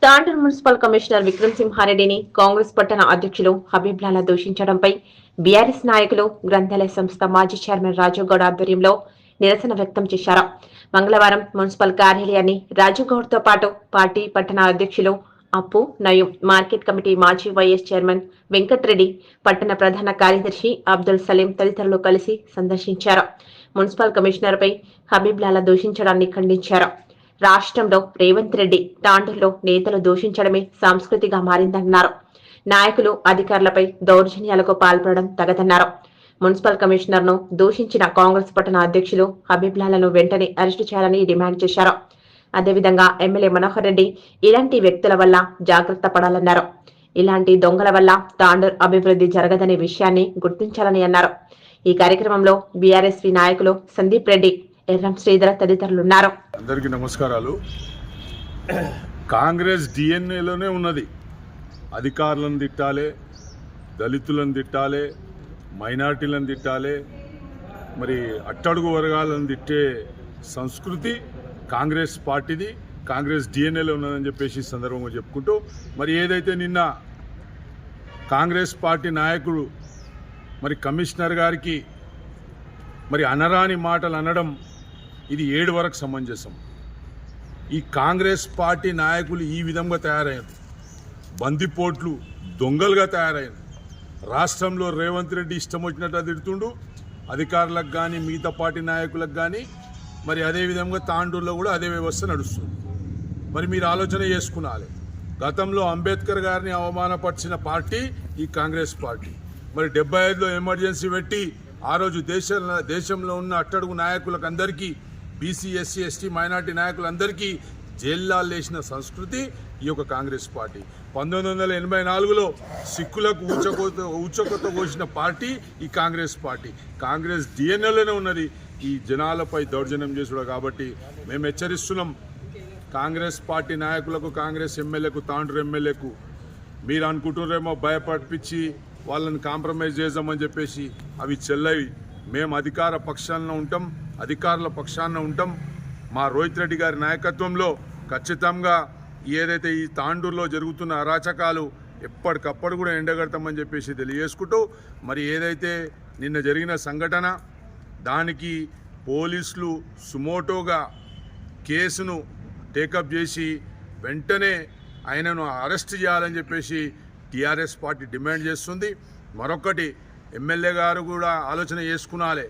Tandur municipal commissioner Vikram సింహారెడ్డిని Congress పట్టణ అధ్యక్షులు హబీబ్లాలా దూషించడంపై BRS నాయకులు గ్రంథాలయ సంస్థ మాజీ చైర్మన్ రాజుగౌడ్ ఆధ్వర్యంలో నిరసన వ్యక్తం చేశారు. మంగళవారం మున్సిపల్ కార్యాలయాన్ని రాజుగౌడ్తో పాటు పార్టీ పట్టణ అధ్యక్షులు అప్పు నయం, మార్కెట్ కమిటీ మాజీ వైఎస్ చైర్మన్ వెంకట్రెడ్డి, పట్టణ ప్రధాన కార్యదర్శి అబ్దుల్ సలీం తదితరులు కలిసి సందర్శించారు. మున్సిపల్ కమిషనర్పై హబీబ్లాలా దూషించడాన్ని ఖండించారు. రాష్ట్రంలో రేవంత్ రెడ్డి తాండూరులో నేతలు దూషించడమే సంస్కృతిగా మారిందన్నారు. నాయకులు అధికారులపై దౌర్జన్యాలకు పాల్పడడం తగదన్నారు. మున్సిపల్ కమిషనర్ ను దూషించిన కాంగ్రెస్ పట్టణ అధ్యక్షులు హబీబ్లాలను వెంటనే అరెస్టు చేయాలని డిమాండ్ చేశారు. అదేవిధంగా ఎమ్మెల్యే మనోహర్ రెడ్డి ఇలాంటి వ్యక్తుల వల్ల జాగ్రత్త పడాలన్నారు. ఇలాంటి దొంగల వల్ల తాండూరు అభివృద్ధి జరగదనే విషయాన్ని గుర్తించాలని అన్నారు. ఈ కార్యక్రమంలో బీఆర్ఎస్వి నాయకులు సందీప్ రెడ్డి, ఎర్రం శ్రీధర్ తదితరులున్నారు. అందరికీ నమస్కారాలు. కాంగ్రెస్ డిఎన్ఏలోనే ఉన్నది. అధికారులను తిట్టాలి, దళితులను తిట్టాలి, మైనార్టీలను తిట్టాలి, మరి అట్టడుగు వర్గాలను తిట్టే సంస్కృతి కాంగ్రెస్ పార్టీది, కాంగ్రెస్ డిఎన్ఏలో ఉన్నదని చెప్పేసి సందర్భంగా చెప్పుకుంటూ, మరి ఏదైతే నిన్న కాంగ్రెస్ పార్టీ నాయకుడు మరి కమిషనర్ గారికి మరి అనరాని మాటలు అనడం ఇది 7 వరకు సమంజసం. ఈ కాంగ్రెస్ పార్టీ నాయకులు ఈ విధంగా తయారయ్యారు, బందిపోట్లు దొంగలుగా తయారయ్యారు. రాష్ట్రంలో రేవంత్ రెడ్డి ఇష్టం వచ్చినట్టు తిడుతుండు, అధికారులకు కానీ మిగతా పార్టీ నాయకులకు కానీ. మరి అదేవిధంగా తాండూరులో కూడా అదే వ్యవస్థ నడుస్తుంది. మరి మీరు ఆలోచన చేసుకునాలి. గతంలో అంబేద్కర్ గారిని అవమానపరిచిన పార్టీ ఈ కాంగ్రెస్ పార్టీ. మరి 75లో ఎమర్జెన్సీ పెట్టి ఆ రోజు దేశంలో ఉన్న అట్టడుగు నాయకులకు అందరికీ, బీసీ, ఎస్సీ, ఎస్టీ, మైనార్టీ నాయకులందరికీ జైల్లాలు వేసిన సంస్కృతి ఈ యొక్క కాంగ్రెస్ పార్టీ. 1984లో సిక్కులకు ఊచకొత్త కోసిన పార్టీ ఈ కాంగ్రెస్ పార్టీ. కాంగ్రెస్ డిఎన్ఏలోనే ఉన్నది ఈ జనాలపై దౌర్జన్యం చేసుడు. కాబట్టి మేము హెచ్చరిస్తున్నాం కాంగ్రెస్ పార్టీ నాయకులకు, కాంగ్రెస్ ఎమ్మెల్యేకు, తాండూరు ఎమ్మెల్యేకు, మీరు అనుకుంటున్నారేమో భయపడిపించి వాళ్ళని కాంప్రమైజ్ చేద్దామని చెప్పేసి, అవి చెల్లవి. మేము అధికార పక్షాన ఉంటాం, అధికారుల పక్షాన ఉంటాం. మా రోహిత్ రెడ్డి గారి నాయకత్వంలో ఖచ్చితంగా ఏదైతే ఈ తాండూరులో జరుగుతున్న అరాచకాలు ఎప్పటికప్పుడు కూడా ఎండగడతామని చెప్పేసి తెలియజేసుకుంటూ, మరి ఏదైతే నిన్న జరిగిన సంఘటన దానికి పోలీసులు సుమోటోగా కేసును టేకప్ చేసి వెంటనే ఆయనను అరెస్ట్ చేయాలని చెప్పేసి టీఆర్ఎస్ పార్టీ డిమాండ్ చేస్తుంది. మరొకటి, ఎమ్మెల్యే గారు కూడా ఆలోచన చేసుకునాలి.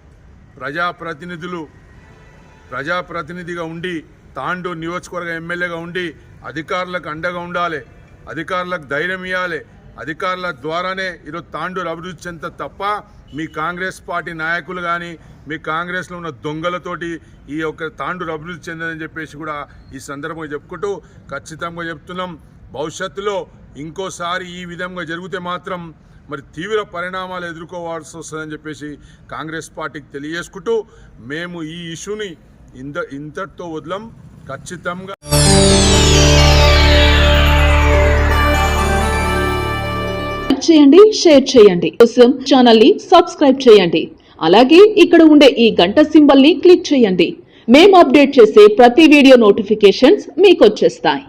ప్రజాప్రతినిధిగా ఉండి, తాండూరు నియోజకవర్గ ఎమ్మెల్యేగా ఉండి అధికారులకు అండగా ఉండాలి, అధికారులకు ధైర్యం ఇవ్వాలి. అధికారుల ద్వారానే ఈరోజు తాండూరు అభివృద్ధి చెంద తప్ప మీ కాంగ్రెస్ పార్టీ నాయకులు కానీ, మీ కాంగ్రెస్లో ఉన్న దొంగలతోటి ఈ యొక్క తాండూరు అభివృద్ధి చెందని చెప్పేసి కూడా ఈ సందర్భంగా చెప్పుకుంటూ ఖచ్చితంగా చెప్తున్నాం, భవిష్యత్తులో ఇంకోసారి ఈ విధంగా జరిగితే మాత్రం మరి తీవ్ర పరిణామాలు ఎదుర్కోవాల్సి వస్తుందని చెప్పేసి కాంగ్రెస్ పార్టీకి తెలియజేసుకుంటూ, మేము ఈ ఇష్యూని ఇంతటితో వదలం. ఖచ్చితంగా చేయండి, షేర్ చేయండి, కోసం ఛానల్ ని సబ్స్క్రైబ్ చేయండి. అలాగే ఇక్కడ ఉండే ఈ గంట సింబల్ ని క్లిక్ చేయండి. మేము అప్డేట్ చేసే ప్రతి వీడియో నోటిఫికేషన్స్ మీకు వచ్చేస్తాయి.